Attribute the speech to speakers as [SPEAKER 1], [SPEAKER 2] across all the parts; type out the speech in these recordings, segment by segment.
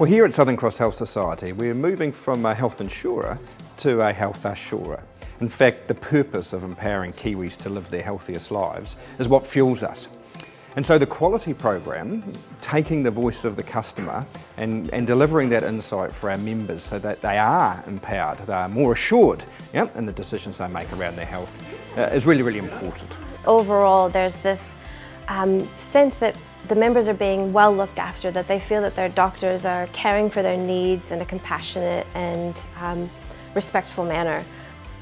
[SPEAKER 1] Well, here at Southern Cross Health Society, we're moving from a health insurer to a health assurer. In fact, the purpose of empowering Kiwis to live their healthiest lives is what fuels us. And so the quality program, taking the voice of the customer and delivering that insight for our members so that they are empowered, they are more assured in the decisions they make around their health, is really, really important.
[SPEAKER 2] Overall, there's this sense that the members are being well looked after, that they feel that their doctors are caring for their needs in a compassionate and respectful manner.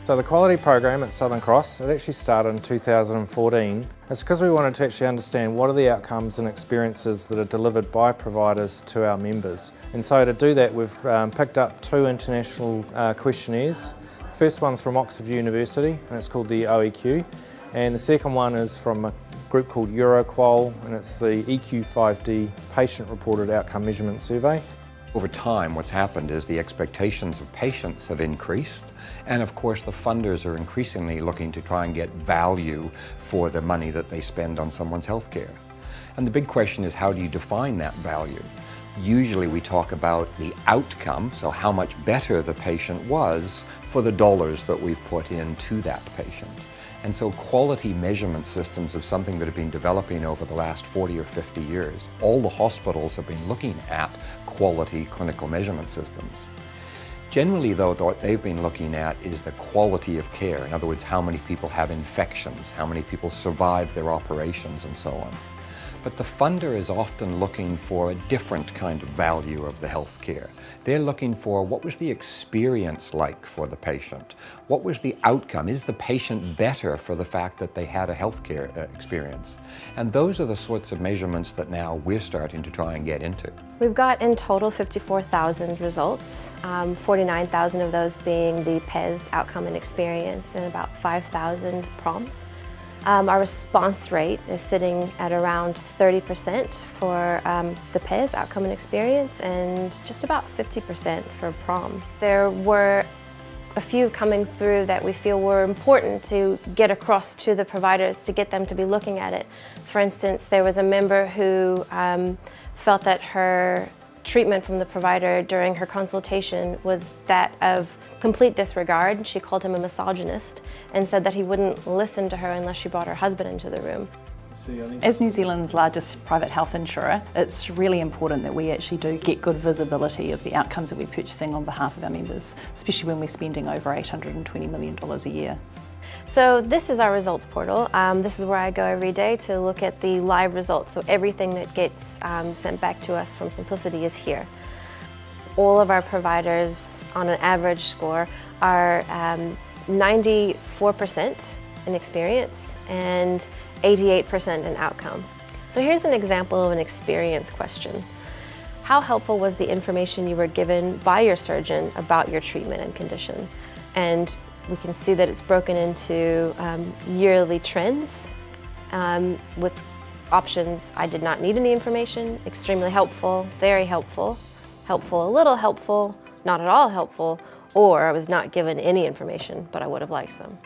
[SPEAKER 3] So the quality program at Southern Cross, it actually started in 2014. It's because we wanted to actually understand what are the outcomes and experiences that are delivered by providers to our members. And so to do that, we've picked up 2 international questionnaires. The first one's from Oxford University, and it's called the OEQ. And the second one is from a group called Euroqual, and it's the EQ5D Patient Reported Outcome Measurement Survey.
[SPEAKER 4] Over time, what's happened is the expectations of patients have increased, and of course the funders are increasingly looking to try and get value for the money that they spend on someone's healthcare. And the big question is, how do you define that value? Usually we talk about the outcome, so how much better the patient was for the dollars that we've put into that patient. And so quality measurement systems of something that have been developing over the last 40 or 50 years. All the hospitals have been looking at quality clinical measurement systems. Generally though, what they've been looking at is the quality of care. In other words, how many people have infections, how many people survive their operations and so on. But the funder is often looking for a different kind of value of the healthcare. They're looking for what was the experience like for the patient? What was the outcome? Is the patient better for the fact that they had a healthcare experience? And those are the sorts of measurements that now we're starting to try and get into.
[SPEAKER 2] We've got in total 54,000 results, 49,000 of those being the PES outcome and experience, and about 5,000 PROMs. Our response rate is sitting at around 30% for the PES, outcome and experience, and just about 50% for PROMs. There were a few coming through that we feel were important to get across to the providers to get them to be looking at it. For instance, there was a member who felt that her treatment from the provider during her consultation was that of complete disregard. She called him a misogynist and said that he wouldn't listen to her unless she brought her husband into the room.
[SPEAKER 5] As New Zealand's largest private health insurer, it's really important that we actually do get good visibility of the outcomes that we're purchasing on behalf of our members, especially when we're spending over $820 million a year.
[SPEAKER 2] So this is our results portal. This is where I go every day to look at the live results. So everything that gets sent back to us from Symplicity is here. All of our providers on an average score are 94% in experience and 88% in outcome. So here's an example of an experience question. How helpful was the information you were given by your surgeon about your treatment and condition? And we can see that it's broken into yearly trends with options: I did not need any information, extremely helpful, very helpful, helpful, a little helpful, not at all helpful, or I was not given any information, but I would have liked some.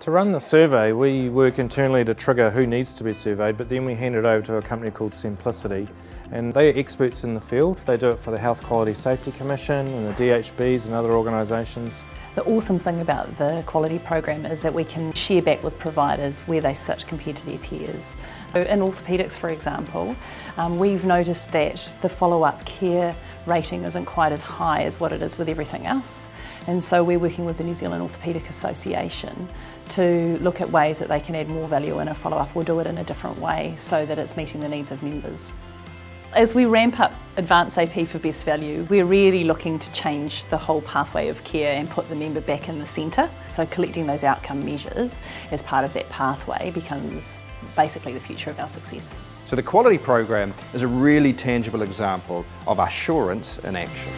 [SPEAKER 3] To run the survey, we work internally to trigger who needs to be surveyed, but then we hand it over to a company called Symplicity, and they are experts in the field. They do it for the Health Quality Safety Commission and the DHBs and other organisations.
[SPEAKER 5] The awesome thing about the quality program is that we can share back with providers where they sit compared to their peers. So in orthopaedics, for example, we've noticed that the follow-up care rating isn't quite as high as what it is with everything else. And so we're working with the New Zealand Orthopaedic Association to look at ways that they can add more value in a follow-up or do it in a different way so that it's meeting the needs of members. As we ramp up Advance AP for best value, we're really looking to change the whole pathway of care and put the member back in the centre. So collecting those outcome measures as part of that pathway becomes basically the future of our success.
[SPEAKER 1] So the quality program is a really tangible example of assurance in action.